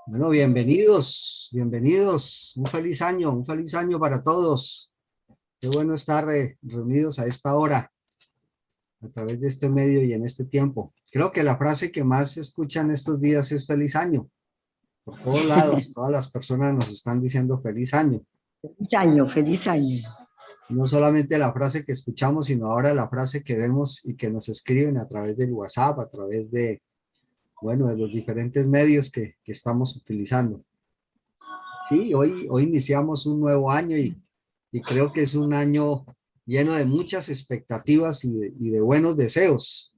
Bueno, bienvenidos, bienvenidos. Un feliz año para todos. Qué bueno estar reunidos a esta hora, a través de este medio y en este tiempo. Creo que la frase que más se escucha en estos días es feliz año. Por todos lados, todas las personas nos están diciendo feliz año. Feliz año, feliz año. No solamente la frase que escuchamos, sino ahora la frase que vemos y que nos escriben a través del WhatsApp, a través de, bueno, de los diferentes medios que estamos utilizando. Sí, hoy iniciamos un nuevo año y creo que es un año lleno de muchas expectativas y de buenos deseos.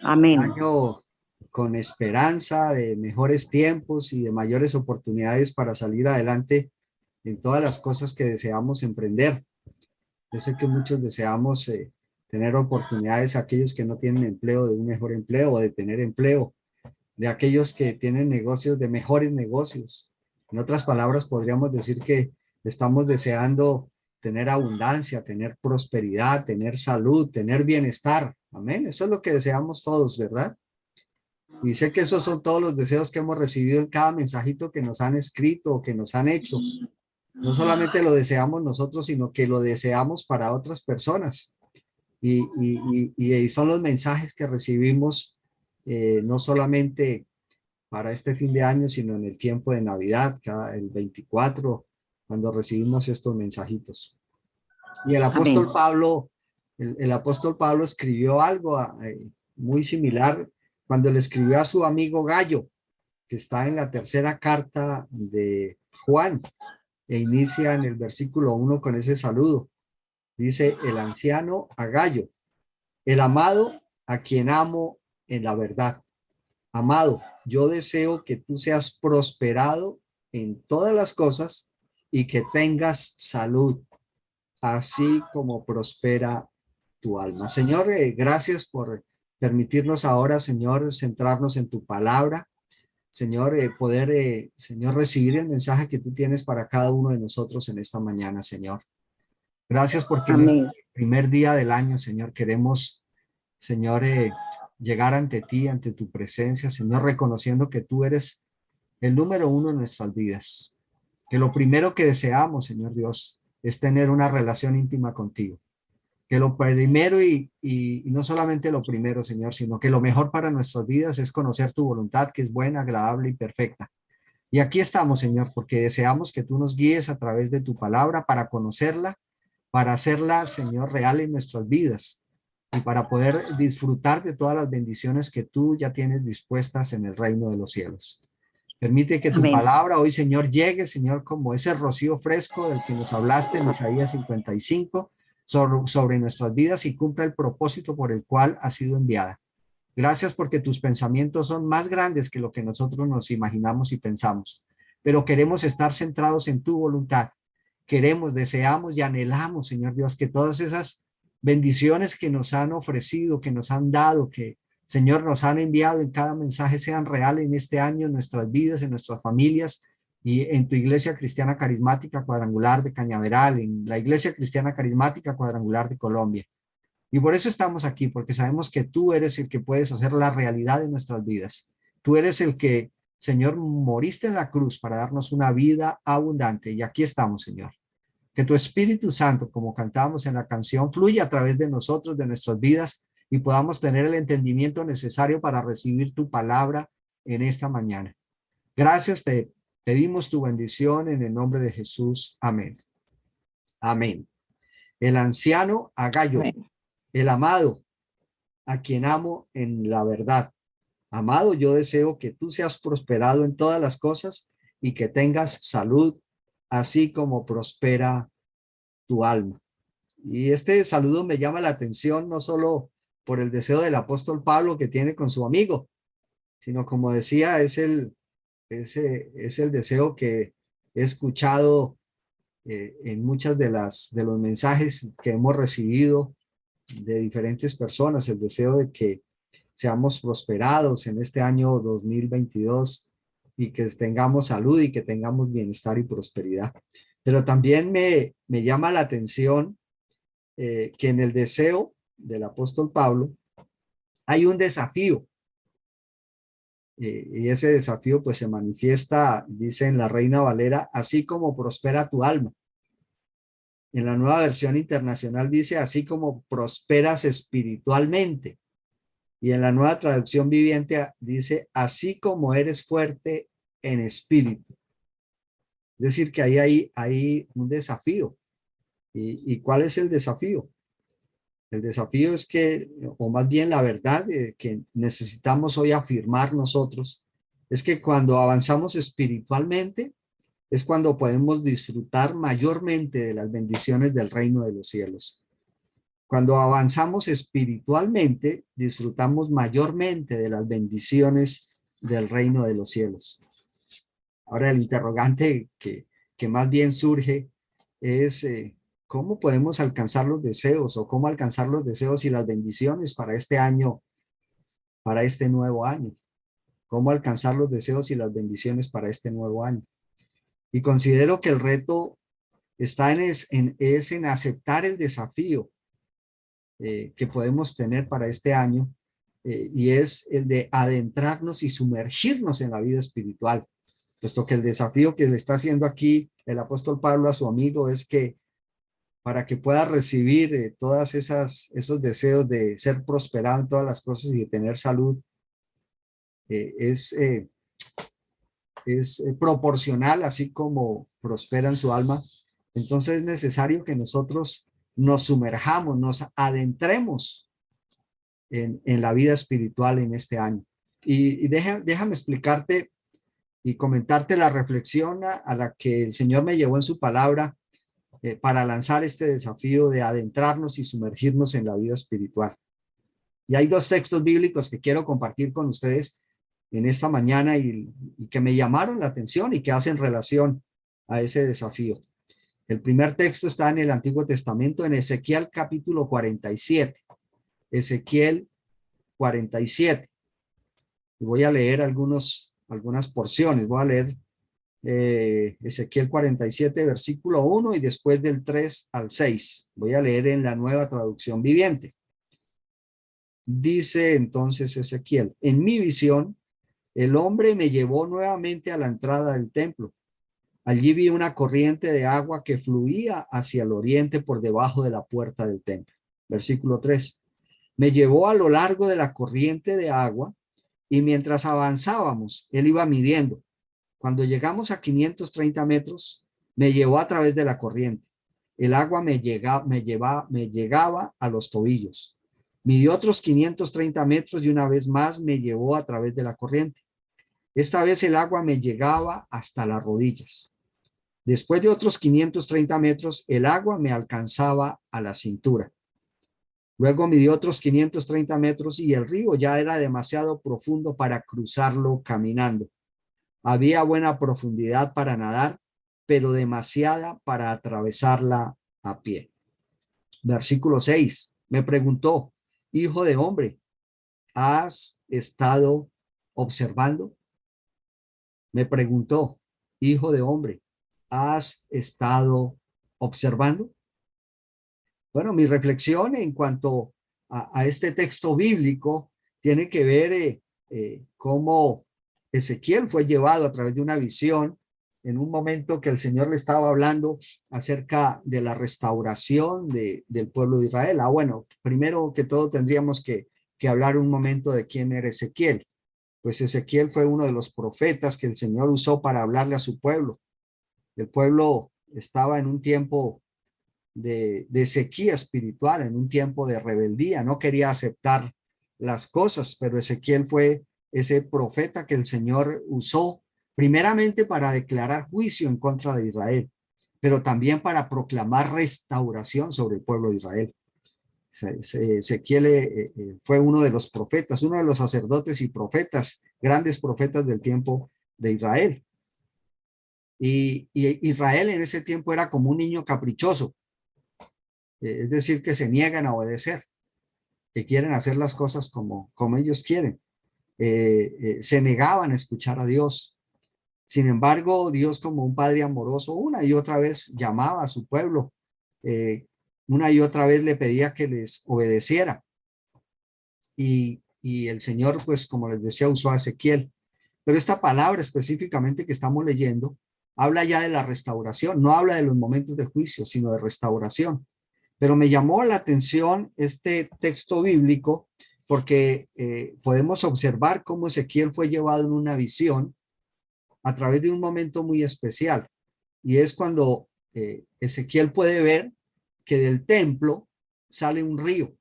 Un Amén. año con esperanza de mejores tiempos y de mayores oportunidades para salir adelante en todas las cosas que deseamos emprender. Yo sé que muchos deseamos tener oportunidades, aquellos que no tienen empleo, de un mejor empleo o de tener empleo, de aquellos que tienen negocios, de mejores negocios. En otras palabras, podríamos decir que estamos deseando tener abundancia, tener prosperidad, tener salud, tener bienestar. Amén. Eso es lo que deseamos todos, ¿verdad? Y sé que esos son todos los deseos que hemos recibido en cada mensajito que nos han escrito o que nos han hecho. No solamente lo deseamos nosotros, sino que lo deseamos para otras personas. Y son los mensajes que recibimos, no solamente para este fin de año, sino en el tiempo de Navidad, el 24, cuando recibimos estos mensajitos. Y el Amén. apóstol Pablo, el apóstol Pablo escribió algo muy similar cuando le escribió a su amigo Gallo, que está en la tercera carta de Juan, e inicia en el versículo 1 con ese saludo. Dice el anciano a Gallo, el amado a quien amo en la verdad. Amado, yo deseo que tú seas prosperado en todas las cosas y que tengas salud, así como prospera tu alma. Señor, gracias por permitirnos ahora, Señor, centrarnos en tu palabra. Señor, poder, Señor, recibir el mensaje que tú tienes para cada uno de nosotros en esta mañana, Señor. Gracias porque en este Amén. primer día del año, Señor, queremos, Señor, llegar ante ti, ante tu presencia, Señor, reconociendo que tú eres el número uno en nuestras vidas. Que lo primero que deseamos, Señor Dios, es tener una relación íntima contigo. Que lo primero y no solamente lo primero, Señor, sino que lo mejor para nuestras vidas es conocer tu voluntad, que es buena, agradable y perfecta. Y aquí estamos, Señor, porque deseamos que tú nos guíes a través de tu palabra para conocerla, para hacerla, Señor, real en nuestras vidas y para poder disfrutar de todas las bendiciones que tú ya tienes dispuestas en el reino de los cielos. Permite que tu Amén. palabra hoy, Señor, llegue, Señor, como ese rocío fresco del que nos hablaste en Isaías 55 sobre nuestras vidas y cumpla el propósito por el cual ha sido enviada. Gracias porque tus pensamientos son más grandes que lo que nosotros nos imaginamos y pensamos, pero queremos estar centrados en tu voluntad. Queremos, deseamos y anhelamos, Señor Dios, que todas esas bendiciones que nos han ofrecido, que nos han dado, que Señor nos han enviado en cada mensaje sean reales en este año, en nuestras vidas, en nuestras familias y en tu iglesia cristiana carismática cuadrangular de Cañaveral, en la iglesia cristiana carismática cuadrangular de Colombia. Y por eso estamos aquí, porque sabemos que tú eres el que puedes hacer la realidad de nuestras vidas. Tú eres el que, Señor, moriste en la cruz para darnos una vida abundante. Y aquí estamos, Señor. Que tu Espíritu Santo, como cantábamos en la canción, fluya a través de nosotros, de nuestras vidas, y podamos tener el entendimiento necesario para recibir tu palabra en esta mañana. Gracias, te pedimos tu bendición en el nombre de Jesús. Amén. Amén. El anciano Agallo, Amén. el amado, a quien amo en la verdad. Amado, yo deseo que tú seas prosperado en todas las cosas y que tengas salud, así como prospera tu alma. Y este saludo me llama la atención no solo por el deseo del apóstol Pablo que tiene con su amigo, sino como decía, es el deseo que he escuchado en muchas de los mensajes que hemos recibido de diferentes personas, el deseo de que seamos prosperados en este año 2022 y que tengamos salud y que tengamos bienestar y prosperidad. Pero también me llama la atención que en el deseo del apóstol Pablo hay un desafío. y ese desafío pues se manifiesta, dice en la Reina Valera, así como prospera tu alma. En la Nueva Versión Internacional dice, así como prosperas espiritualmente. Y en la Nueva Traducción Viviente dice, así como eres fuerte en espíritu. Es decir, que hay un desafío. ¿Y cuál es el desafío? El desafío es que, o más bien la verdad que necesitamos hoy afirmar nosotros, es que cuando avanzamos espiritualmente, es cuando podemos disfrutar mayormente de las bendiciones del reino de los cielos. Cuando avanzamos espiritualmente, disfrutamos mayormente de las bendiciones del reino de los cielos. Ahora, el interrogante que más bien surge es ¿cómo podemos alcanzar los deseos o cómo alcanzar los deseos y las bendiciones para este año, para este nuevo año? ¿Cómo alcanzar los deseos y las bendiciones para este nuevo año? Y considero que el reto está en aceptar el desafío que podemos tener para este año y es el de adentrarnos y sumergirnos en la vida espiritual, puesto que el desafío que le está haciendo aquí el apóstol Pablo a su amigo es que para que pueda recibir todas esos deseos de ser prosperado en todas las cosas y de tener salud, es proporcional, así como prospera en su alma. Entonces es necesario que nosotros nos sumerjamos, nos adentremos en la vida espiritual en este año. Y déjame explicarte y comentarte la reflexión a la que el Señor me llevó en su palabra para lanzar este desafío de adentrarnos y sumergirnos en la vida espiritual. Y hay dos textos bíblicos que quiero compartir con ustedes en esta mañana y que me llamaron la atención y que hacen relación a ese desafío. El primer texto está en el Antiguo Testamento, en Ezequiel capítulo 47. Ezequiel 47. Y voy a leer algunas porciones. Voy a leer Ezequiel 47, versículo 1 y después del 3 al 6. Voy a leer en la Nueva Traducción Viviente. Dice entonces Ezequiel, en mi visión, el hombre me llevó nuevamente a la entrada del templo. Allí vi una corriente de agua que fluía hacia el oriente por debajo de la puerta del templo. Versículo 3. Me llevó a lo largo de la corriente de agua y mientras avanzábamos, él iba midiendo. Cuando llegamos a 530 metros, me llevó a través de la corriente. El agua me llegaba a los tobillos. Midió otros 530 metros y una vez más me llevó a través de la corriente. Esta vez el agua me llegaba hasta las rodillas. Después de otros 530 metros, el agua me alcanzaba a la cintura. Luego midió otros 530 metros y el río ya era demasiado profundo para cruzarlo caminando. Había buena profundidad para nadar, pero demasiada para atravesarla a pie. Versículo 6. Me preguntó, hijo de hombre, ¿has estado observando? Me preguntó, hijo de hombre, ¿has estado observando? Bueno, mi reflexión en cuanto a este texto bíblico tiene que ver cómo Ezequiel fue llevado a través de una visión en un momento que el Señor le estaba hablando acerca de la restauración del pueblo de Israel. Bueno, primero que todo tendríamos que hablar un momento de quién era Ezequiel. Pues Ezequiel fue uno de los profetas que el Señor usó para hablarle a su pueblo. El pueblo estaba en un tiempo de sequía espiritual, en un tiempo de rebeldía, no quería aceptar las cosas, pero Ezequiel fue ese profeta que el Señor usó primeramente para declarar juicio en contra de Israel, pero también para proclamar restauración sobre el pueblo de Israel. Ezequiel fue uno de los profetas, uno de los sacerdotes y profetas, grandes profetas del tiempo de Israel. Y Israel en ese tiempo era como un niño caprichoso, es decir, que se niegan a obedecer, que quieren hacer las cosas como ellos quieren. Se negaban a escuchar a Dios. Sin embargo, Dios, como un padre amoroso, una y otra vez llamaba a su pueblo, una y otra vez le pedía que les obedeciera. Y el Señor, pues como les decía, usó a Ezequiel. Pero esta palabra específicamente que estamos leyendo habla ya de la restauración, no habla de los momentos de juicio, sino de restauración. Pero me llamó la atención este texto bíblico porque podemos observar cómo Ezequiel fue llevado en una visión a través de un momento muy especial. Y es cuando Ezequiel puede ver que del templo sale un río.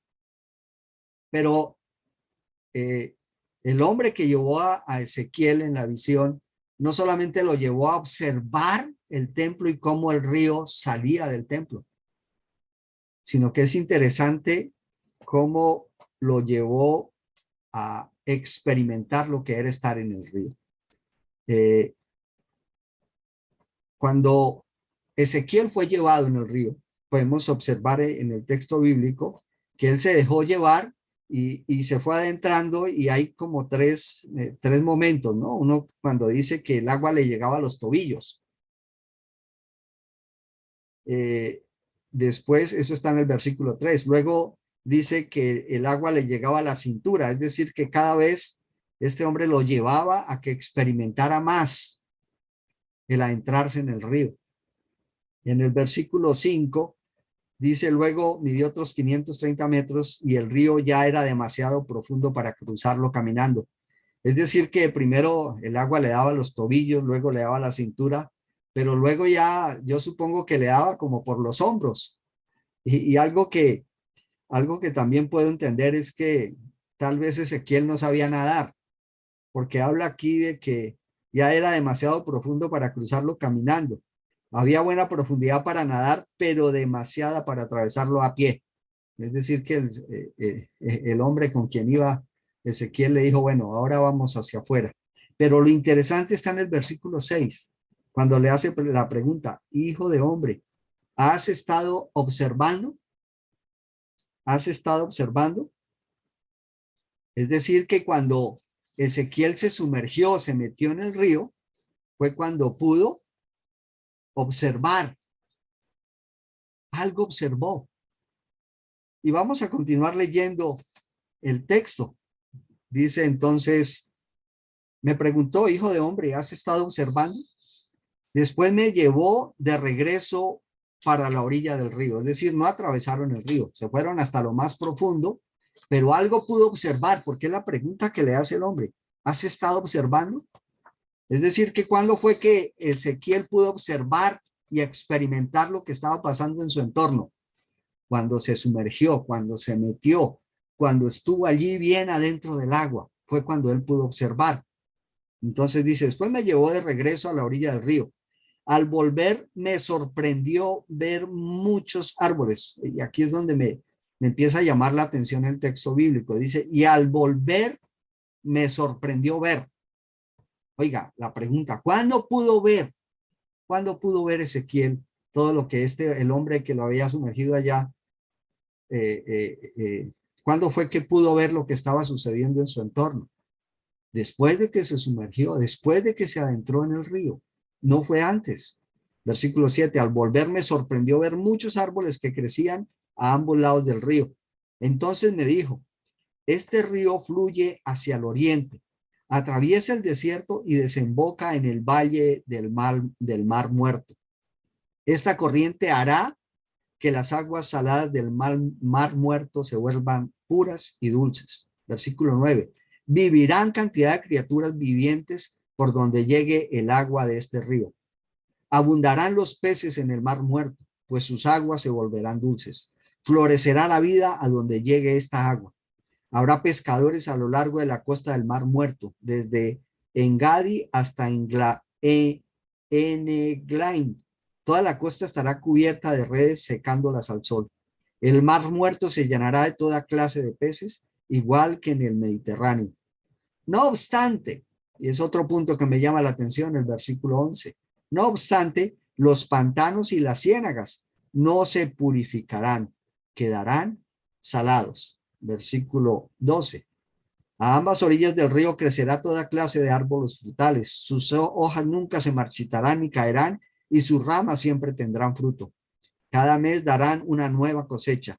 Pero el hombre que llevó a Ezequiel en la visión no solamente lo llevó a observar el templo y cómo el río salía del templo, sino que es interesante cómo lo llevó a experimentar lo que era estar en el río. Cuando Ezequiel fue llevado en el río, podemos observar en el texto bíblico que él se dejó llevar y se fue adentrando, y hay como tres momentos, ¿no? Uno cuando dice que el agua le llegaba a los tobillos. Después, eso está en el versículo 3. Luego dice que el agua le llegaba a la cintura, es decir, que cada vez este hombre lo llevaba a que experimentara más el adentrarse en el río. Y en el versículo 5 dice, luego midió otros 530 metros y el río ya era demasiado profundo para cruzarlo caminando. Es decir, que primero el agua le daba los tobillos, luego le daba la cintura, pero luego ya yo supongo que le daba como por los hombros. Y algo que también puedo entender es que tal vez Ezequiel no sabía nadar, porque habla aquí de que ya era demasiado profundo para cruzarlo caminando. Había buena profundidad para nadar, pero demasiada para atravesarlo a pie. Es decir, que el hombre con quien iba Ezequiel le dijo, bueno, ahora vamos hacia afuera. Pero lo interesante está en el versículo 6, cuando le hace la pregunta, hijo de hombre, ¿has estado observando? ¿Has estado observando? Es decir, que cuando Ezequiel se sumergió, se metió en el río, fue cuando pudo observar. Algo observó. Y vamos a continuar leyendo el texto. Dice entonces, me preguntó, hijo de hombre, ¿has estado observando? Después me llevó de regreso para la orilla del río. Es decir, no atravesaron el río, se fueron hasta lo más profundo, pero algo pudo observar, porque es la pregunta que le hace el hombre. ¿Has estado observando? Es decir, que cuando fue que Ezequiel pudo observar y experimentar lo que estaba pasando en su entorno, cuando se sumergió, cuando se metió, cuando estuvo allí bien adentro del agua, fue cuando él pudo observar. Entonces dice, después me llevó de regreso a la orilla del río. Al volver me sorprendió ver muchos árboles. Y aquí es donde me empieza a llamar la atención el texto bíblico. Dice, y al volver me sorprendió ver. Oiga, la pregunta, ¿cuándo pudo ver? ¿Cuándo pudo ver Ezequiel todo lo que el hombre que lo había sumergido allá, cuándo fue que pudo ver lo que estaba sucediendo en su entorno? Después de que se sumergió, después de que se adentró en el río, no fue antes. Versículo 7, al volver me sorprendió ver muchos árboles que crecían a ambos lados del río. Entonces me dijo, este río fluye hacia el oriente, atraviesa el desierto y desemboca en el valle del mar Muerto. Esta corriente hará que las aguas saladas del mar Muerto se vuelvan puras y dulces. Versículo 9. Vivirán cantidad de criaturas vivientes por donde llegue el agua de este río. Abundarán los peces en el mar Muerto, pues sus aguas se volverán dulces. Florecerá la vida a donde llegue esta agua. Habrá pescadores a lo largo de la costa del mar Muerto, desde Engadi hasta Eneglaim. Toda la costa estará cubierta de redes secándolas al sol. El mar Muerto se llenará de toda clase de peces, igual que en el Mediterráneo. No obstante, y es otro punto que me llama la atención, el versículo 11, no obstante, los pantanos y las ciénagas no se purificarán, quedarán salados. Versículo 12. A ambas orillas del río crecerá toda clase de árboles frutales. Sus hojas nunca se marchitarán ni caerán, y sus ramas siempre tendrán fruto. Cada mes darán una nueva cosecha,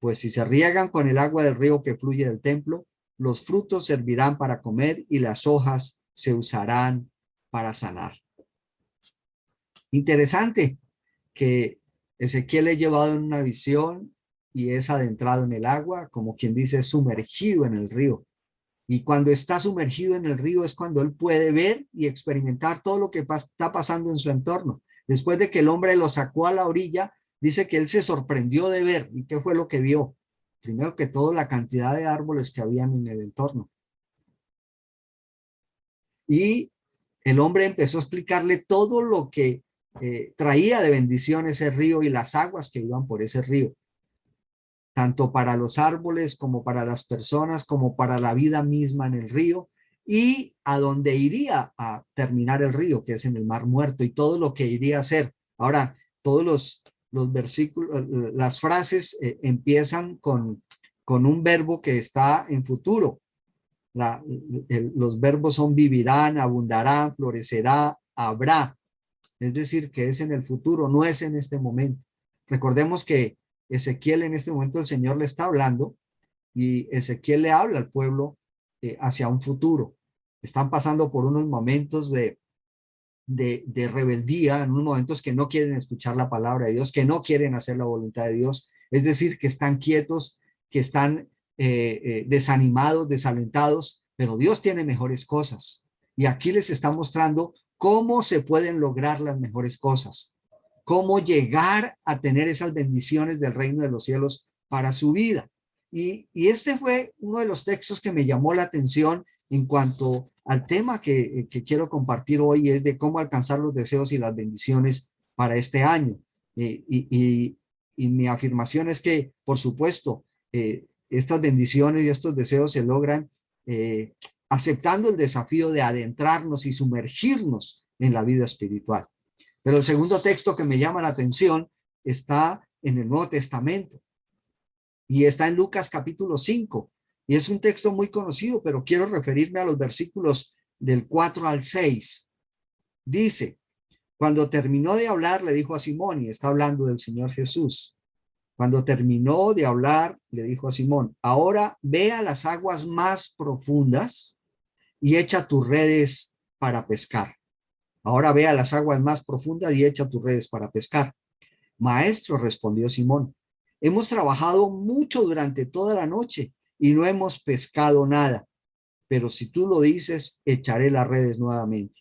pues si se riegan con el agua del río que fluye del templo, los frutos servirán para comer y las hojas se usarán para sanar. Interesante que Ezequiel es llevado en una visión y es adentrado en el agua, como quien dice, sumergido en el río. Y cuando está sumergido en el río es cuando él puede ver y experimentar todo lo que está pasando en su entorno. Después de que el hombre lo sacó a la orilla, dice que él se sorprendió de ver. ¿Y qué fue lo que vio? Primero que todo, la cantidad de árboles que habían en el entorno. Y el hombre empezó a explicarle todo lo que traía de bendición ese río y las aguas que iban por ese río, tanto para los árboles como para las personas, como para la vida misma en el río, y a donde iría a terminar el río, que es en el Mar Muerto, y todo lo que iría a hacer. Ahora, todos los versículos, las frases empiezan con un verbo que está en futuro. Los verbos son vivirán, abundarán, florecerá, habrá. Es decir, que es en el futuro, no es en este momento. Recordemos que Ezequiel en este momento el Señor le está hablando y Ezequiel le habla al pueblo hacia un futuro. Están pasando por unos momentos de rebeldía, en unos momentos que no quieren escuchar la palabra de Dios, que no quieren hacer la voluntad de Dios. Es decir, que están quietos, que están desanimados, desalentados, pero Dios tiene mejores cosas. Y aquí les está mostrando cómo se pueden lograr las mejores cosas, cómo llegar a tener esas bendiciones del reino de los cielos para su vida. Y este fue uno de los textos que me llamó la atención en cuanto al tema que quiero compartir hoy, es de cómo alcanzar los deseos y las bendiciones para este año. Y mi afirmación es que, por supuesto, estas bendiciones y estos deseos se logran aceptando el desafío de adentrarnos y sumergirnos en la vida espiritual. Pero el segundo texto que me llama la atención está en el Nuevo Testamento y está en Lucas capítulo 5. Y es un texto muy conocido, pero quiero referirme a los versículos del 4 al 6. Dice, cuando terminó de hablar, le dijo a Simón, y está hablando del Señor Jesús. Cuando terminó de hablar, le dijo a Simón, ahora ve a las aguas más profundas y echa tus redes para pescar. Ahora ve a las aguas más profundas y echa tus redes para pescar. Maestro, respondió Simón, hemos trabajado mucho durante toda la noche y no hemos pescado nada, pero si tú lo dices, echaré las redes nuevamente.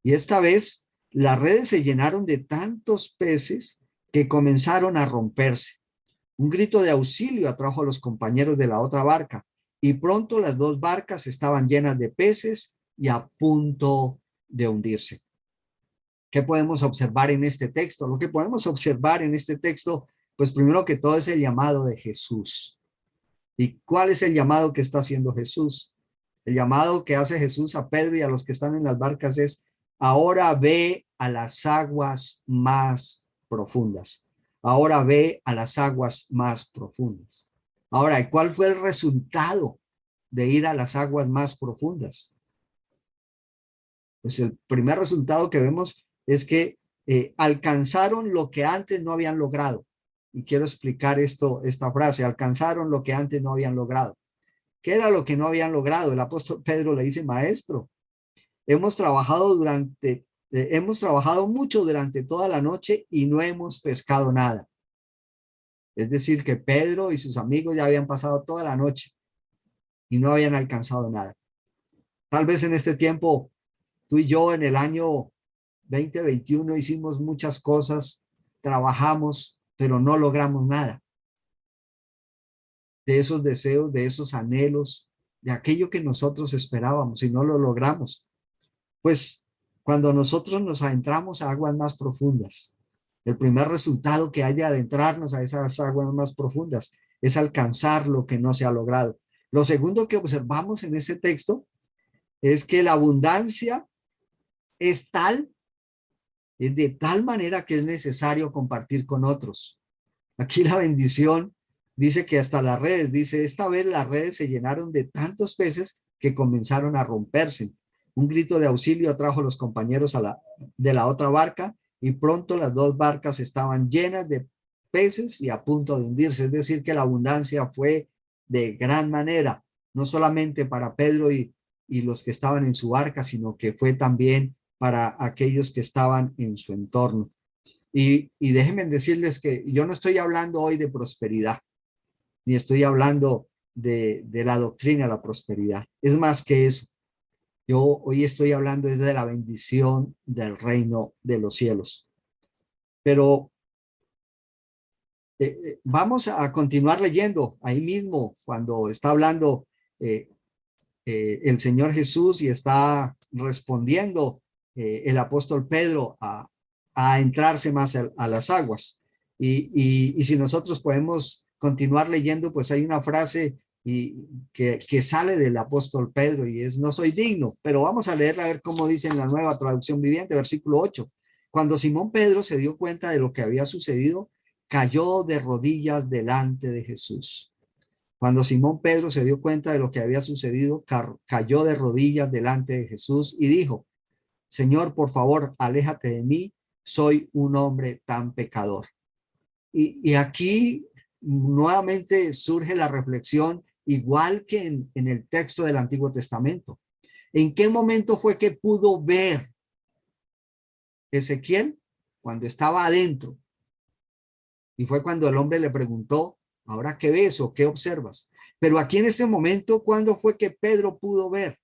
Y esta vez las redes se llenaron de tantos peces que comenzaron a romperse. Un grito de auxilio atrajo a los compañeros de la otra barca y pronto las dos barcas estaban llenas de peces y a punto de hundirse. ¿Qué podemos observar en este texto? Lo que podemos observar en este texto, pues primero que todo es el llamado de Jesús. ¿Y cuál es el llamado que está haciendo Jesús? El llamado que hace Jesús a Pedro y a los que están en las barcas es, ahora ve a las aguas más profundas. Ahora ve a las aguas más profundas. Ahora, ¿y cuál fue el resultado de ir a las aguas más profundas? Pues el primer resultado que vemos es que alcanzaron lo que antes no habían logrado. Y quiero explicar esta frase, alcanzaron lo que antes no habían logrado. ¿Qué era lo que no habían logrado? El apóstol Pedro le dice, maestro, hemos trabajado mucho durante toda la noche y no hemos pescado nada. Es decir, que Pedro y sus amigos ya habían pasado toda la noche y no habían alcanzado nada. Tal vez en este tiempo, tú y yo en el año 2021 hicimos muchas cosas, trabajamos, pero no logramos nada. De esos deseos, de esos anhelos, de aquello que nosotros esperábamos y no lo logramos. Pues cuando nosotros nos adentramos a aguas más profundas, el primer resultado que hay de adentrarnos a esas aguas más profundas es alcanzar lo que no se ha logrado. Lo segundo que observamos en ese texto es que la abundancia es de tal manera que es necesario compartir con otros. Aquí la bendición dice que hasta las redes, dice, esta vez las redes se llenaron de tantos peces que comenzaron a romperse. Un grito de auxilio atrajo a los compañeros de la otra barca y pronto las dos barcas estaban llenas de peces y a punto de hundirse. Es decir, que la abundancia fue de gran manera, no solamente para Pedro y y los que estaban en su barca, sino que fue también para aquellos que estaban en su entorno. Y déjenme decirles que yo no estoy hablando hoy de prosperidad, ni estoy hablando de la doctrina de la prosperidad. Es más que eso. Yo hoy estoy hablando de la bendición del reino de los cielos. Pero vamos a continuar leyendo ahí mismo cuando está hablando el Señor Jesús y está respondiendo el apóstol Pedro a entrarse más a las aguas. Y si nosotros podemos continuar leyendo, pues hay una frase que sale del apóstol Pedro y es: no soy digno, pero vamos a leerla a ver cómo dice en la Nueva Traducción Viviente, versículo 8. Cuando Simón Pedro se dio cuenta de lo que había sucedido, cayó de rodillas delante de Jesús. Cuando Simón Pedro se dio cuenta de lo que había sucedido, cayó de rodillas delante de Jesús y dijo: Señor, por favor, aléjate de mí, soy un hombre tan pecador. Y aquí nuevamente surge la reflexión, igual que en el texto del Antiguo Testamento. ¿En qué momento fue que pudo ver Ezequiel? Cuando estaba adentro. Y fue cuando el hombre le preguntó: ¿ahora qué ves o qué observas? Pero aquí en este momento, ¿cuándo fue que Pedro pudo ver?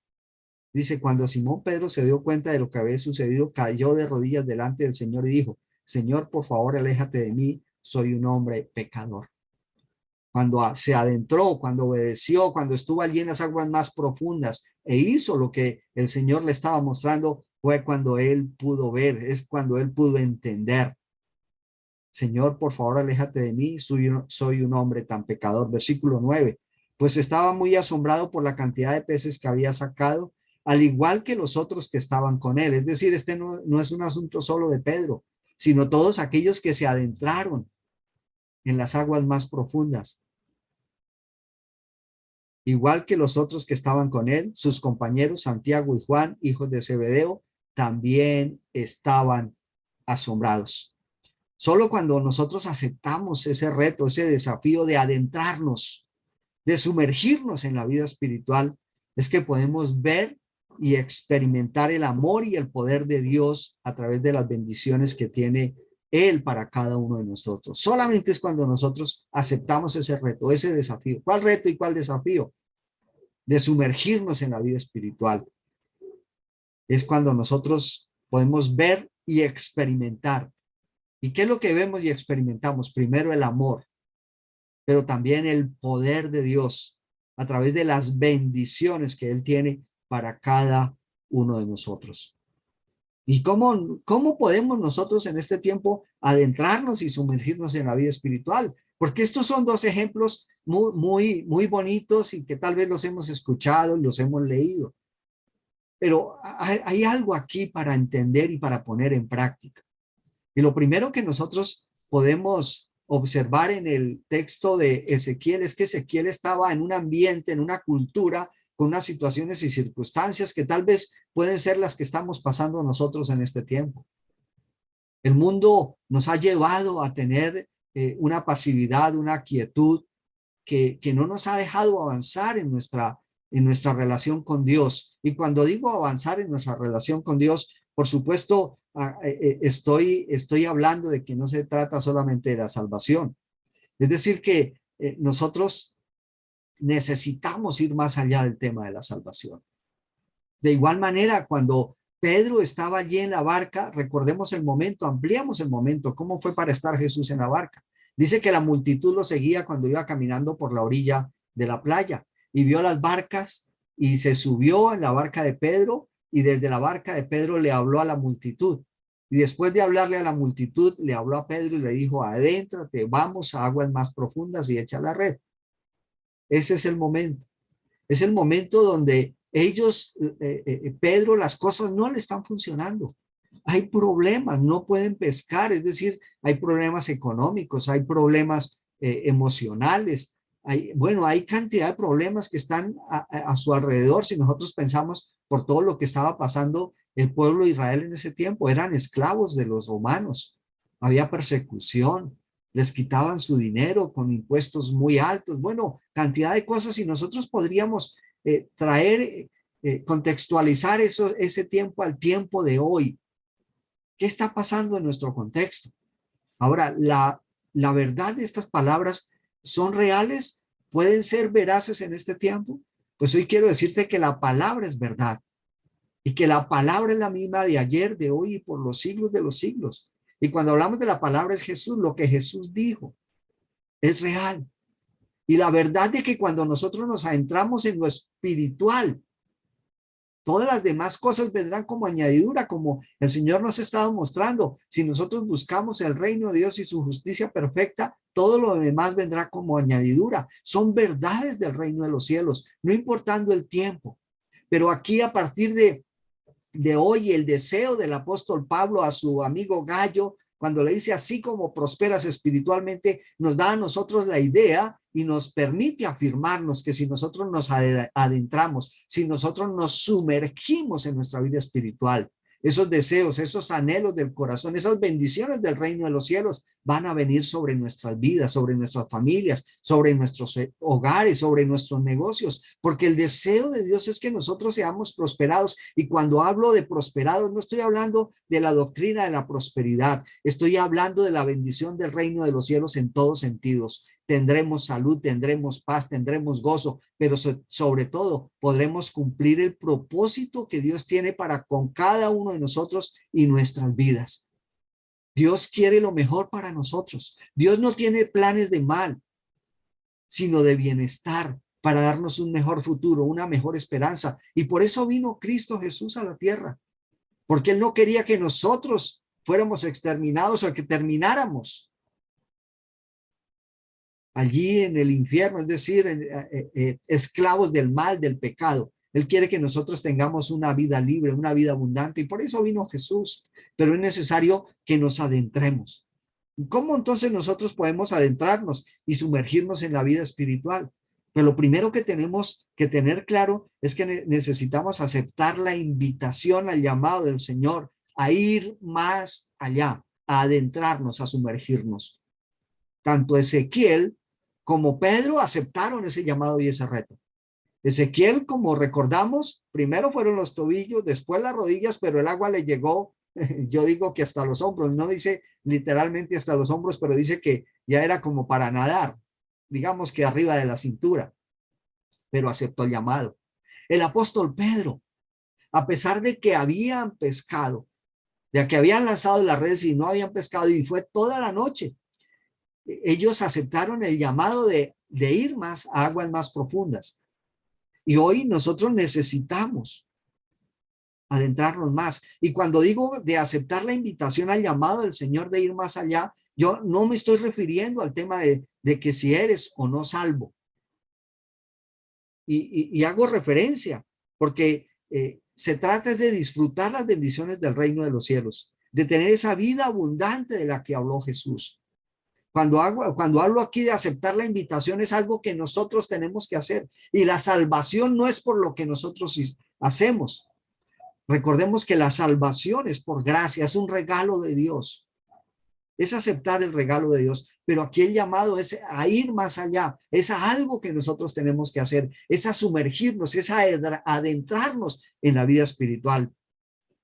Dice: cuando Simón Pedro se dio cuenta de lo que había sucedido, cayó de rodillas delante del Señor y dijo: Señor, por favor, aléjate de mí, soy un hombre pecador. Cuando se adentró, cuando obedeció, cuando estuvo allí en las aguas más profundas e hizo lo que el Señor le estaba mostrando, fue cuando él pudo ver, es cuando él pudo entender. Señor, por favor, aléjate de mí, soy un hombre tan pecador. Versículo 9. Pues estaba muy asombrado por la cantidad de peces que había sacado, al igual que los otros que estaban con él. Es decir, este no es un asunto solo de Pedro, sino todos aquellos que se adentraron en las aguas más profundas. Igual que los otros que estaban con él, sus compañeros Santiago y Juan, hijos de Zebedeo, también estaban asombrados. Solo cuando nosotros aceptamos ese reto, ese desafío de adentrarnos, de sumergirnos en la vida espiritual, es que podemos ver y experimentar el amor y el poder de Dios a través de las bendiciones que tiene Él para cada uno de nosotros. Solamente es cuando nosotros aceptamos ese reto, ese desafío. ¿Cuál reto y cuál desafío? De sumergirnos en la vida espiritual. Es cuando nosotros podemos ver y experimentar. ¿Y qué es lo que vemos y experimentamos? Primero, el amor, pero también el poder de Dios a través de las bendiciones que Él tiene para cada uno de nosotros. ¿Y cómo podemos nosotros en este tiempo adentrarnos y sumergirnos en la vida espiritual? Porque estos son dos ejemplos muy bonitos y que tal vez los hemos escuchado y los hemos leído. Pero hay algo aquí para entender y para poner en práctica. Y lo primero que nosotros podemos observar en el texto de Ezequiel es que Ezequiel estaba en un ambiente, en una cultura, con unas situaciones y circunstancias que tal vez pueden ser las que estamos pasando nosotros en este tiempo. El mundo nos ha llevado a tener una pasividad, una quietud que no nos ha dejado avanzar en nuestra relación con Dios. Y cuando digo avanzar en nuestra relación con Dios, por supuesto, estoy hablando de que no se trata solamente de la salvación. Es decir, que nosotros necesitamos ir más allá del tema de la salvación. De igual manera, cuando Pedro estaba allí en la barca, recordemos el momento, ampliamos el momento, ¿cómo fue para estar Jesús en la barca? Dice que la multitud lo seguía cuando iba caminando por la orilla de la playa y vio las barcas y se subió en la barca de Pedro y desde la barca de Pedro le habló a la multitud. Y después de hablarle a la multitud, le habló a Pedro y le dijo: adéntrate, vamos a aguas más profundas y echa la red. Ese es el momento. Es el momento donde ellos, Pedro, las cosas no le están funcionando. Hay problemas, no pueden pescar, es decir, hay problemas económicos, hay problemas emocionales, hay cantidad de problemas que están a su alrededor. Si nosotros pensamos por todo lo que estaba pasando el pueblo de Israel en ese tiempo, eran esclavos de los romanos, había persecución, les quitaban su dinero con impuestos muy altos, bueno, cantidad de cosas, y nosotros podríamos traer contextualizar ese tiempo al tiempo de hoy. ¿Qué está pasando en nuestro contexto? Ahora, la verdad de estas palabras son reales, pueden ser veraces en este tiempo. Pues hoy quiero decirte que la palabra es verdad y que la palabra es la misma de ayer, de hoy y por los siglos de los siglos. Y cuando hablamos de la palabra es Jesús, lo que Jesús dijo es real. Y la verdad de que cuando nosotros nos adentramos en lo espiritual, todas las demás cosas vendrán como añadidura, como el Señor nos ha estado mostrando. Si nosotros buscamos el reino de Dios y su justicia perfecta, todo lo demás vendrá como añadidura. Son verdades del reino de los cielos, no importando el tiempo. Pero aquí a partir de hoy, el deseo del apóstol Pablo a su amigo Gallo, cuando le dice así como prosperas espiritualmente, nos da a nosotros la idea y nos permite afirmarnos que si nosotros nos adentramos, si nosotros nos sumergimos en nuestra vida espiritual, esos deseos, esos anhelos del corazón, esas bendiciones del reino de los cielos van a venir sobre nuestras vidas, sobre nuestras familias, sobre nuestros hogares, sobre nuestros negocios, porque el deseo de Dios es que nosotros seamos prosperados. Y cuando hablo de prosperados, no estoy hablando de la doctrina de la prosperidad, estoy hablando de la bendición del reino de los cielos en todos sentidos. Tendremos salud, tendremos paz, tendremos gozo, pero sobre todo podremos cumplir el propósito que Dios tiene para con cada uno de nosotros y nuestras vidas. Dios quiere lo mejor para nosotros. Dios no tiene planes de mal, sino de bienestar para darnos un mejor futuro, una mejor esperanza. Y por eso vino Cristo Jesús a la tierra, porque Él no quería que nosotros fuéramos exterminados o que termináramos allí en el infierno, es decir, esclavos del mal, del pecado. Él quiere que nosotros tengamos una vida libre, una vida abundante, y por eso vino Jesús. Pero es necesario que nos adentremos. ¿Cómo entonces nosotros podemos adentrarnos y sumergirnos en la vida espiritual? Pero lo primero que tenemos que tener claro es que necesitamos aceptar la invitación al llamado del Señor a ir más allá, a adentrarnos, a sumergirnos. Tanto Ezequiel como Pedro aceptaron ese llamado y ese reto. Ezequiel, como recordamos, primero fueron los tobillos, después las rodillas, pero el agua le llegó, yo digo que hasta los hombros, no dice literalmente hasta los hombros, pero dice que ya era como para nadar, digamos que arriba de la cintura, pero aceptó el llamado. El apóstol Pedro, a pesar de que habían pescado, de que habían lanzado las redes y no habían pescado y fue toda la noche, ellos aceptaron el llamado de ir más a aguas más profundas. Y hoy nosotros necesitamos adentrarnos más. Y cuando digo de aceptar la invitación al llamado del Señor de ir más allá, yo no me estoy refiriendo al tema de que si eres o no salvo. Y hago referencia, porque se trata de disfrutar las bendiciones del reino de los cielos, de tener esa vida abundante de la que habló Jesús. Cuando hablo aquí de aceptar la invitación, es algo que nosotros tenemos que hacer. Y la salvación no es por lo que nosotros hacemos. Recordemos que la salvación es por gracia, es un regalo de Dios. Es aceptar el regalo de Dios. Pero aquí el llamado es a ir más allá. Es a algo que nosotros tenemos que hacer. Es a sumergirnos, es a adentrarnos en la vida espiritual.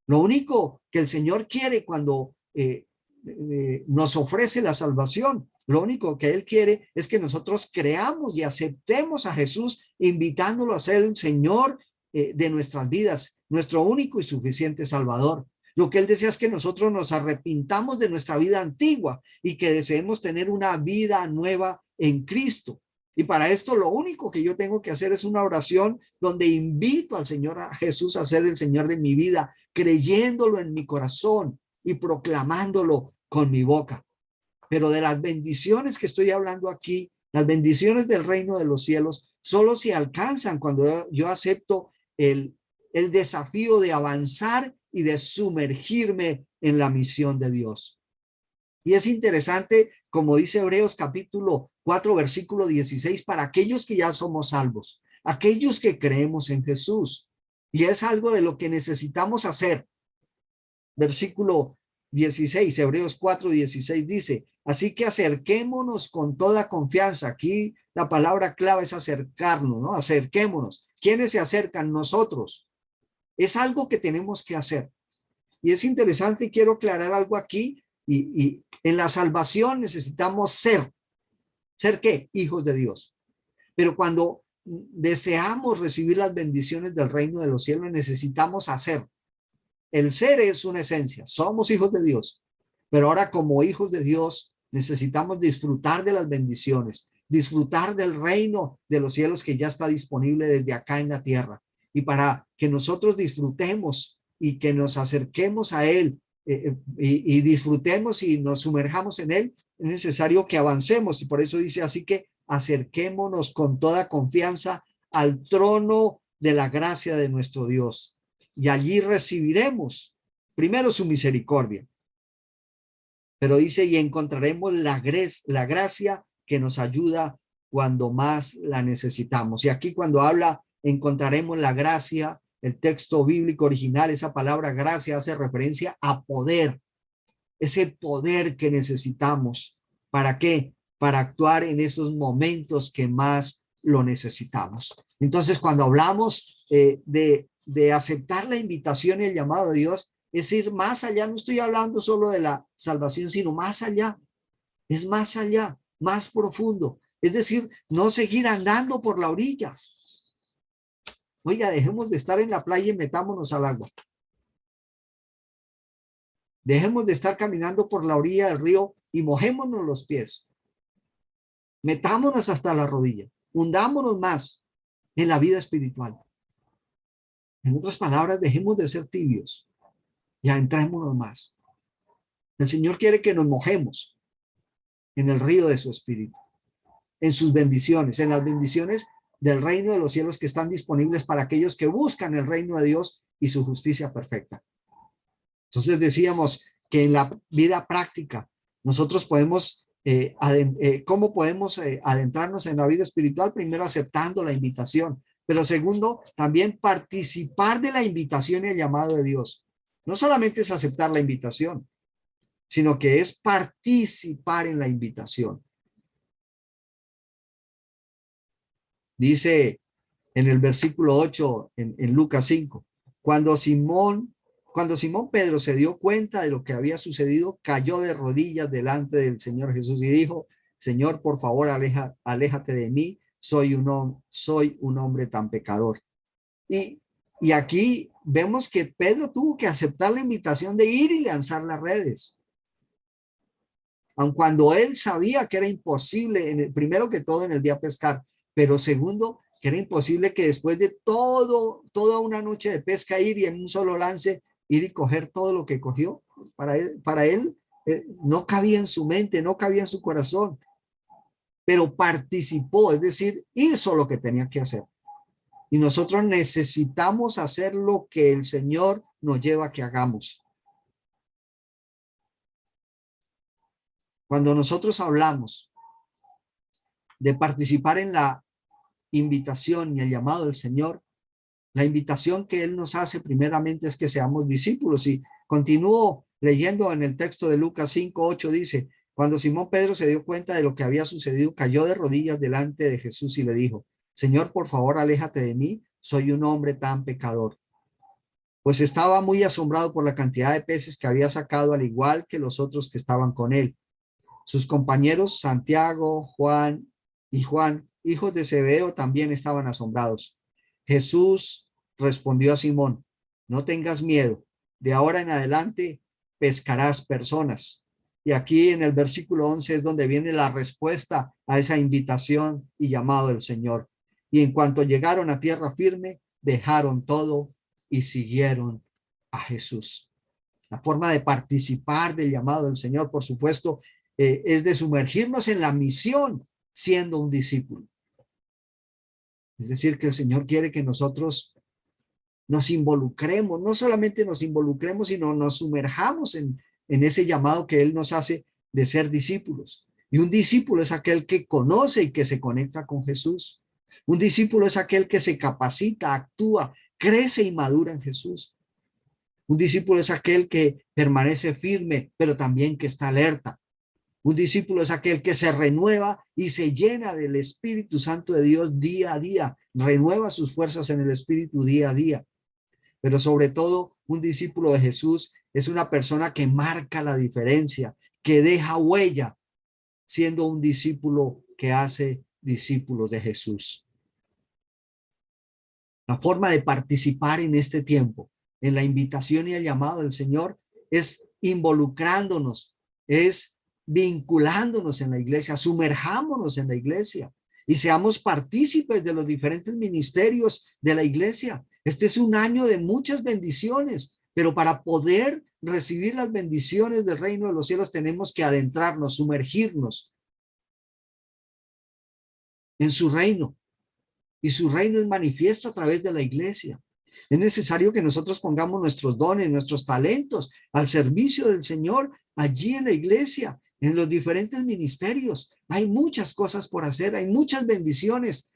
Lo único que el Señor quiere cuando nos ofrece la salvación, lo único que Él quiere es que nosotros creamos y aceptemos a Jesús, invitándolo a ser el Señor de nuestras vidas, nuestro único y suficiente Salvador. Lo que Él desea es que nosotros nos arrepintamos de nuestra vida antigua y que deseemos tener una vida nueva en Cristo. Y para esto lo único que yo tengo que hacer es una oración donde invito al Señor, a Jesús, a ser el Señor de mi vida, creyéndolo en mi corazón y proclamándolo con mi boca. Pero de las bendiciones que estoy hablando aquí, las bendiciones del reino de los cielos, solo se alcanzan cuando yo acepto el desafío de avanzar y de sumergirme en la misión de Dios. Y es interesante, como dice Hebreos capítulo 4, versículo 16, para aquellos que ya somos salvos, aquellos que creemos en Jesús. Y es algo de lo que necesitamos hacer. Versículo 16, Hebreos 4, 16 dice, así que acerquémonos con toda confianza. Aquí la palabra clave es acercarnos, ¿no? Acerquémonos. ¿Quiénes se acercan? Nosotros. Es algo que tenemos que hacer. Y es interesante, y quiero aclarar algo aquí, y en la salvación necesitamos ser. ¿Ser qué? Hijos de Dios. Pero cuando deseamos recibir las bendiciones del reino de los cielos, necesitamos hacer. El ser es una esencia, somos hijos de Dios, pero ahora como hijos de Dios necesitamos disfrutar de las bendiciones, disfrutar del reino de los cielos que ya está disponible desde acá en la tierra. Y para que nosotros disfrutemos y que nos acerquemos a Él y disfrutemos y nos sumerjamos en Él, es necesario que avancemos. Y por eso dice así que acerquémonos con toda confianza al trono de la gracia de nuestro Dios. Y allí recibiremos primero su misericordia. Pero dice, y encontraremos la gracia que nos ayuda cuando más la necesitamos. Y aquí cuando habla, encontraremos la gracia, el texto bíblico original, esa palabra gracia hace referencia a poder. Ese poder que necesitamos. ¿Para qué? Para actuar en esos momentos que más lo necesitamos. Entonces, cuando hablamos de aceptar la invitación y el llamado de Dios, es ir más allá. No estoy hablando solo de la salvación, sino más allá. Es más allá, más profundo. Es decir, no seguir andando por la orilla. Oiga, dejemos de estar en la playa y metámonos al agua. Dejemos de estar caminando por la orilla del río y mojémonos los pies. Metámonos hasta la rodilla. Hundámonos más en la vida espiritual. En otras palabras, dejemos de ser tibios y adentrémonos más. El Señor quiere que nos mojemos en el río de su espíritu, en sus bendiciones, en las bendiciones del reino de los cielos que están disponibles para aquellos que buscan el reino de Dios y su justicia perfecta. Entonces decíamos que en la vida práctica nosotros podemos, ¿cómo podemos adentrarnos en la vida espiritual? Primero aceptando la invitación, pero segundo, también participar de la invitación y el llamado de Dios. No solamente es aceptar la invitación, sino que es participar en la invitación. Dice en el versículo 8, en Lucas 5, cuando Simón Pedro se dio cuenta de lo que había sucedido, cayó de rodillas delante del Señor Jesús y dijo, Señor, por favor, aléjate de mí, soy un hombre tan pecador. Y aquí vemos que Pedro tuvo que aceptar la invitación de ir y lanzar las redes. Aun cuando él sabía que era imposible, primero que todo en el día pescar, pero segundo, que era imposible que después de toda una noche de pesca ir y en un solo lance ir y coger todo lo que cogió. Para él no cabía en su mente, no cabía en su corazón, pero participó, es decir, hizo lo que tenía que hacer. Y nosotros necesitamos hacer lo que el Señor nos lleva a que hagamos. Cuando nosotros hablamos de participar en la invitación y el llamado del Señor, la invitación que Él nos hace primeramente es que seamos discípulos. Y continúo leyendo en el texto de Lucas 5:8, dice, cuando Simón Pedro se dio cuenta de lo que había sucedido, cayó de rodillas delante de Jesús y le dijo, Señor, por favor, aléjate de mí, soy un hombre tan pecador. Pues estaba muy asombrado por la cantidad de peces que había sacado, al igual que los otros que estaban con él. Sus compañeros Santiago, Juan, hijos de Zebedeo, también estaban asombrados. Jesús respondió a Simón, no tengas miedo, de ahora en adelante pescarás personas. Y aquí en el versículo 11 es donde viene la respuesta a esa invitación y llamado del Señor. Y en cuanto llegaron a tierra firme, dejaron todo y siguieron a Jesús. La forma de participar del llamado del Señor, por supuesto, es de sumergirnos en la misión siendo un discípulo. Es decir, que el Señor quiere que nosotros nos involucremos, no solamente nos involucremos, sino nos sumerjamos en ese llamado que Él nos hace de ser discípulos. Y un discípulo es aquel que conoce y que se conecta con Jesús. Un discípulo es aquel que se capacita, actúa, crece y madura en Jesús. Un discípulo es aquel que permanece firme, pero también que está alerta. Un discípulo es aquel que se renueva y se llena del Espíritu Santo de Dios día a día, renueva sus fuerzas en el Espíritu día a día. pero sobre todo un discípulo de Jesús es una persona que marca la diferencia, que deja huella, siendo un discípulo que hace discípulos de Jesús. La forma de participar en este tiempo, en la invitación y el llamado del Señor, es involucrándonos, es vinculándonos en la iglesia, sumerjámonos en la iglesia y seamos partícipes de los diferentes ministerios de la iglesia. Este es un año de muchas bendiciones, pero para poder recibir las bendiciones del reino de los cielos tenemos que adentrarnos, sumergirnos en su reino. Y su reino es manifiesto a través de la iglesia. Es necesario que nosotros pongamos nuestros dones, nuestros talentos al servicio del Señor allí en la iglesia, en los diferentes ministerios. Hay muchas cosas por hacer, hay muchas bendiciones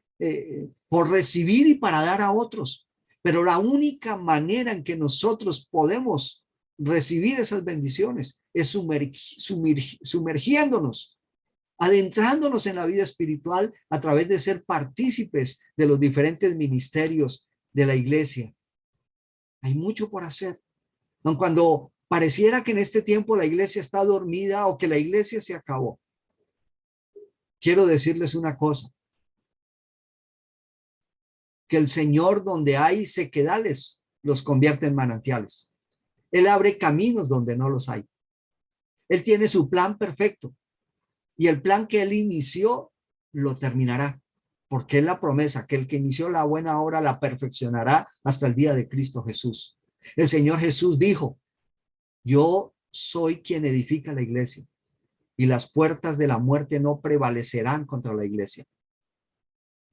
por recibir y para dar a otros. Pero la única manera en que nosotros podemos recibir esas bendiciones es sumergiéndonos, adentrándonos en la vida espiritual a través de ser partícipes de los diferentes ministerios de la iglesia. Hay mucho por hacer. Aun cuando pareciera que en este tiempo la iglesia está dormida o que la iglesia se acabó, quiero decirles una cosa, que el Señor, donde hay sequedales, los convierte en manantiales. Él abre caminos donde no los hay. Él tiene su plan perfecto. Y el plan que él inició, lo terminará. Porque es la promesa que el que inició la buena obra la perfeccionará hasta el día de Cristo Jesús. El Señor Jesús dijo, yo soy quien edifica la iglesia y las puertas de la muerte no prevalecerán contra la iglesia.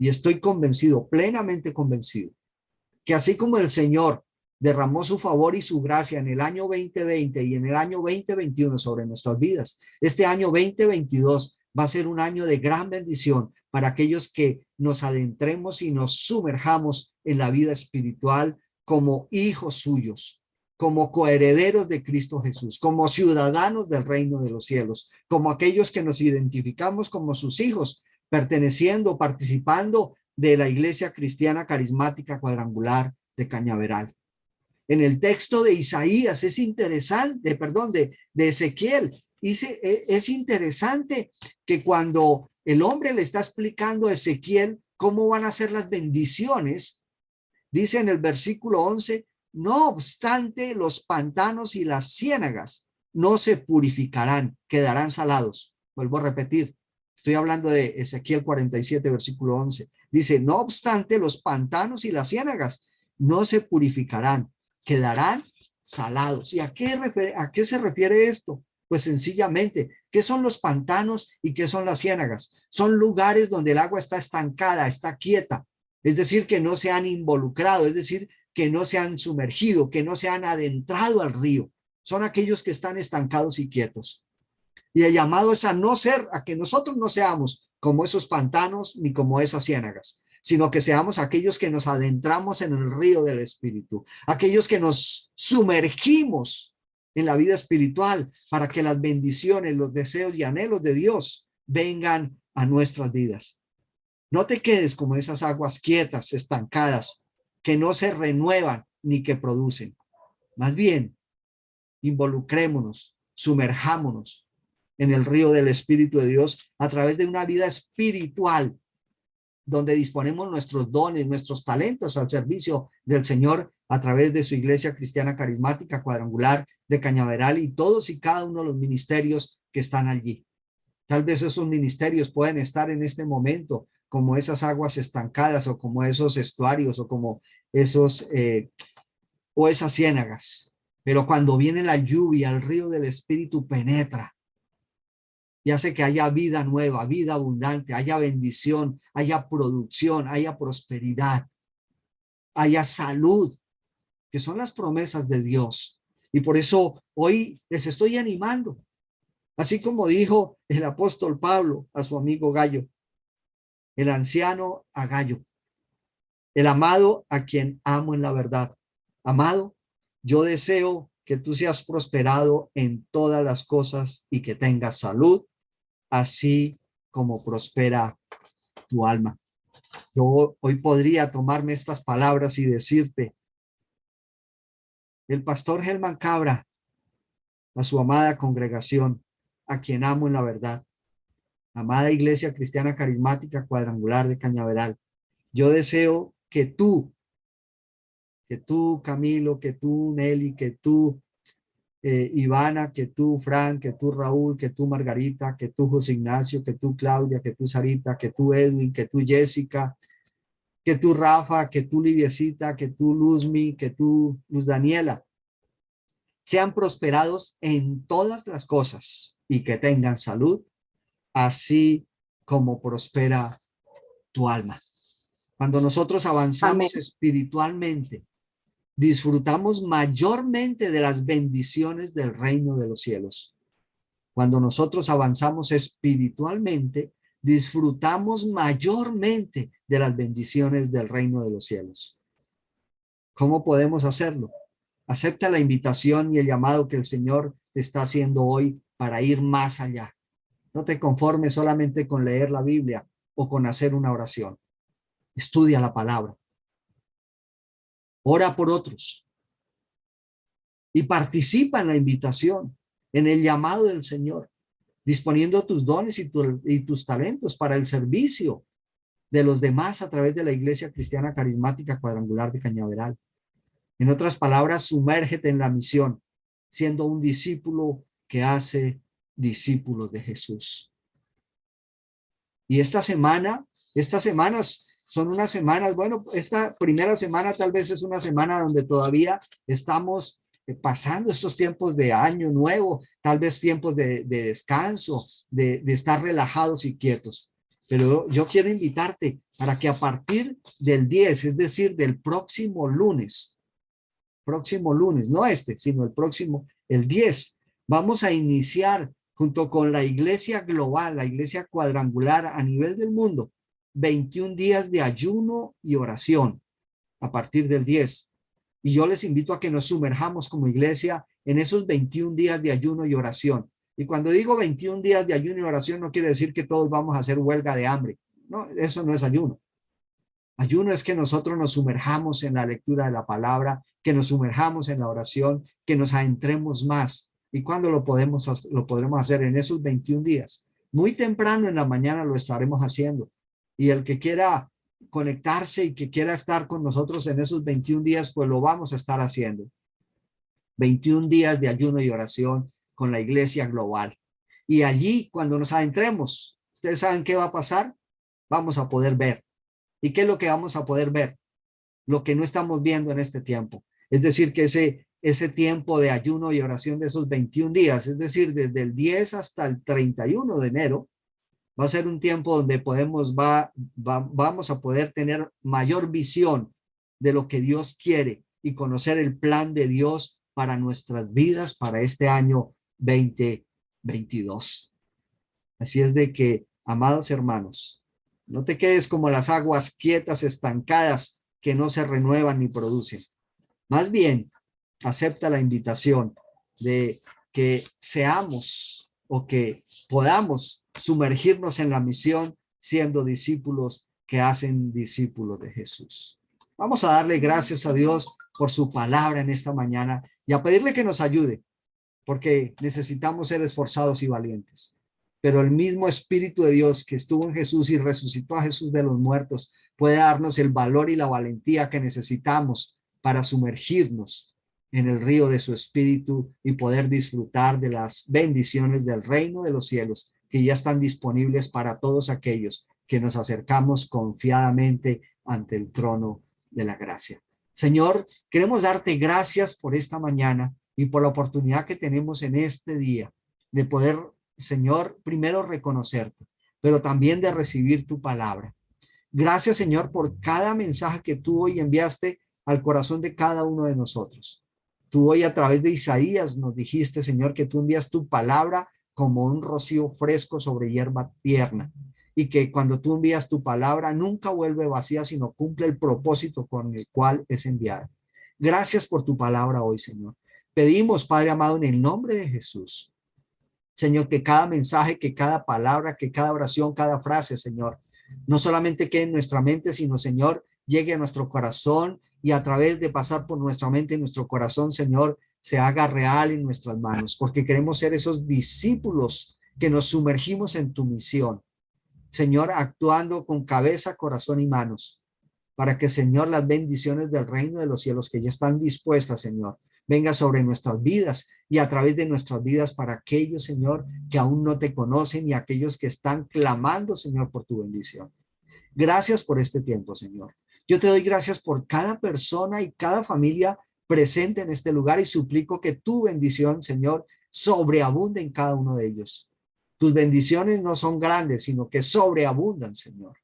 Y estoy convencido, plenamente convencido, que así como el Señor derramó su favor y su gracia en el año 2020 y en el año 2021 sobre nuestras vidas, este año 2022 va a ser un año de gran bendición para aquellos que nos adentremos y nos sumerjamos en la vida espiritual como hijos suyos, como coherederos de Cristo Jesús, como ciudadanos del reino de los cielos, como aquellos que nos identificamos como sus hijos, perteneciendo, participando de la Iglesia Cristiana Carismática Cuadrangular de Cañaveral. En el texto de Isaías es interesante, perdón, de Ezequiel, es interesante que cuando el hombre le está explicando a Ezequiel cómo van a ser las bendiciones, dice en el versículo 11, no obstante los pantanos y las ciénagas no se purificarán, quedarán salados. Vuelvo a repetir, estoy hablando de Ezequiel 47, versículo 11. Dice, no obstante los pantanos y las ciénagas no se purificarán, quedarán salados. ¿Y a qué se refiere esto? Pues sencillamente, ¿qué son los pantanos y qué son las ciénagas? Son lugares donde el agua está estancada, está quieta, es decir, que no se han involucrado, es decir, que no se han sumergido, que no se han adentrado al río. Son aquellos que están estancados y quietos. Y el llamado es a no ser, a que nosotros no seamos como esos pantanos ni como esas ciénagas, sino que seamos aquellos que nos adentramos en el río del Espíritu, aquellos que nos sumergimos en la vida espiritual para que las bendiciones, los deseos y anhelos de Dios vengan a nuestras vidas. No te quedes como esas aguas quietas, estancadas, que no se renuevan ni que producen. Más bien, involucrémonos, sumerjámonos en el río del Espíritu de Dios a través de una vida espiritual donde disponemos nuestros dones, nuestros talentos al servicio del Señor a través de su Iglesia Cristiana Carismática Cuadrangular de Cañaveral y todos y cada uno de los ministerios que están allí. Tal vez esos ministerios pueden estar en este momento como esas aguas estancadas o como esos estuarios o como esos o esas ciénagas. Pero cuando viene la lluvia, el río del Espíritu penetra y hace que haya vida nueva, vida abundante, haya bendición, haya producción, haya prosperidad, haya salud, que son las promesas de Dios. Y por eso hoy les estoy animando, así como dijo el apóstol Pablo a su amigo Gallo, el anciano a Gallo, el amado a quien amo en la verdad. Amado, yo deseo que tú seas prosperado en todas las cosas y que tengas salud, así como prospera tu alma. Yo hoy podría tomarme estas palabras y decirte, el pastor Helman Cabra, a su amada congregación, a quien amo en la verdad, amada Iglesia Cristiana Carismática Cuadrangular de Cañaveral. Yo deseo que tú, Camilo, que tú, Nelly, que tú, Ivana, que tú, Frank, que tú, Raúl, que tú, Margarita, que tú, José Ignacio, que tú, Claudia, que tú, Sarita, que tú, Edwin, que tú, Jessica, que tú, Rafa, que tú, Liviecita, que tú, Luzmi, que tú, Luz Daniela, sean prosperados en todas las cosas y que tengan salud, así como prospera tu alma. Cuando nosotros Amén. avanzamos espiritualmente, disfrutamos mayormente de las bendiciones del reino de los cielos. Cuando nosotros avanzamos espiritualmente, disfrutamos mayormente de las bendiciones del reino de los cielos. ¿Cómo podemos hacerlo? Acepta la invitación y el llamado que el Señor te está haciendo hoy para ir más allá. No te conformes solamente con leer la Biblia o con hacer una oración. Estudia la palabra. Ora por otros. Y participa en la invitación, en el llamado del Señor, disponiendo tus dones y tus talentos para el servicio de los demás a través de la Iglesia Cristiana Carismática Cuadrangular de Cañaveral. En otras palabras, sumérgete en la misión, siendo un discípulo que hace discípulos de Jesús. Y estas semanas son unas semanas, bueno, esta primera semana tal vez es una semana donde todavía estamos pasando estos tiempos de año nuevo, tal vez tiempos de descanso, de estar relajados y quietos. Pero yo quiero invitarte para que a partir del 10, es decir, del próximo lunes, no sino el próximo, el 10, vamos a iniciar junto con la iglesia global, la iglesia cuadrangular a nivel del mundo, 21 días de ayuno y oración a partir del 10. Y yo les invito a que nos sumerjamos como iglesia en esos 21 días de ayuno y oración. Y cuando digo 21 días de ayuno y oración, no quiere decir que todos vamos a hacer huelga de hambre. No, eso no es ayuno. Ayuno es que nosotros nos sumerjamos en la lectura de la palabra, que nos sumerjamos en la oración, que nos adentremos más. ¿Y cuándo lo podremos hacer? En esos 21 días. Muy temprano en la mañana lo estaremos haciendo. Y el que quiera conectarse y que quiera estar con nosotros en esos 21 días, pues lo vamos a estar haciendo. 21 días de ayuno y oración con la iglesia global. Y allí, cuando nos adentremos, ¿ustedes saben qué va a pasar? Vamos a poder ver. ¿Y qué es lo que vamos a poder ver? Lo que no estamos viendo en este tiempo. Es decir, que ese tiempo de ayuno y oración de esos 21 días, es decir, desde el 10 hasta el 31 de enero, va a ser un tiempo donde vamos a poder tener mayor visión de lo que Dios quiere y conocer el plan de Dios para nuestras vidas para este año 2022. Así es de que, amados hermanos, no te quedes como las aguas quietas, estancadas, que no se renuevan ni producen. Más bien, acepta la invitación de que seamos o que podamos sumergirnos en la misión siendo discípulos que hacen discípulos de Jesús. Vamos a darle gracias a Dios por su palabra en esta mañana y a pedirle que nos ayude, porque necesitamos ser esforzados y valientes. Pero el mismo Espíritu de Dios que estuvo en Jesús y resucitó a Jesús de los muertos puede darnos el valor y la valentía que necesitamos para sumergirnos en el río de su Espíritu y poder disfrutar de las bendiciones del reino de los cielos que ya están disponibles para todos aquellos que nos acercamos confiadamente ante el trono de la gracia. Señor, queremos darte gracias por esta mañana y por la oportunidad que tenemos en este día de poder, Señor, primero reconocerte, pero también de recibir tu palabra. Gracias, Señor, por cada mensaje que tú hoy enviaste al corazón de cada uno de nosotros. Tú hoy a través de Isaías nos dijiste, Señor, que tú envías tu palabra como un rocío fresco sobre hierba tierna y que cuando tú envías tu palabra nunca vuelve vacía, sino cumple el propósito con el cual es enviada. Gracias por tu palabra hoy, Señor. Pedimos, Padre amado, en el nombre de Jesús, Señor, que cada mensaje, que cada palabra, que cada oración, cada frase, Señor, no solamente quede en nuestra mente, sino, Señor, llegue a nuestro corazón y a través de pasar por nuestra mente y nuestro corazón, Señor, se haga real en nuestras manos, porque queremos ser esos discípulos que nos sumergimos en tu misión, Señor, actuando con cabeza, corazón y manos, para que, Señor, las bendiciones del reino de los cielos que ya están dispuestas, Señor, venga sobre nuestras vidas y a través de nuestras vidas para aquellos, Señor, que aún no te conocen y aquellos que están clamando, Señor, por tu bendición. Gracias por este tiempo, Señor. Yo te doy gracias por cada persona y cada familia presente en este lugar y suplico que tu bendición, Señor, sobreabunde en cada uno de ellos. Tus bendiciones no son grandes, sino que sobreabundan, Señor.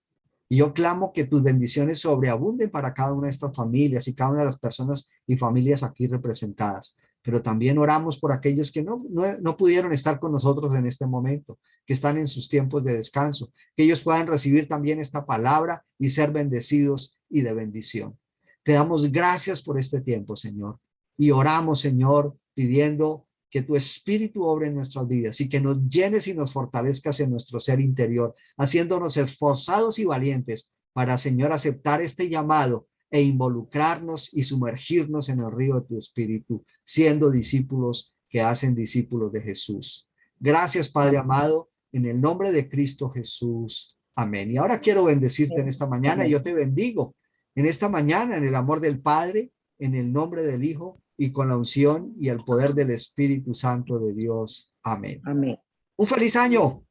Y yo clamo que tus bendiciones sobreabunden para cada una de estas familias y cada una de las personas y familias aquí representadas. Pero también oramos por aquellos que no pudieron estar con nosotros en este momento, que están en sus tiempos de descanso, que ellos puedan recibir también esta palabra y ser bendecidos y de bendición. Te damos gracias por este tiempo, Señor. Y oramos, Señor, pidiendo que tu espíritu obre en nuestras vidas y que nos llenes y nos fortalezcas en nuestro ser interior, haciéndonos esforzados y valientes para, Señor, aceptar este llamado e involucrarnos y sumergirnos en el río de tu espíritu, siendo discípulos que hacen discípulos de Jesús. Gracias, Padre amado, en el nombre de Cristo Jesús. Amén. Y ahora quiero bendecirte en esta mañana y yo te bendigo en esta mañana en el amor del Padre, en el nombre del Hijo y con la unción y el poder del Espíritu Santo de Dios. Amén. Amén. Un feliz año.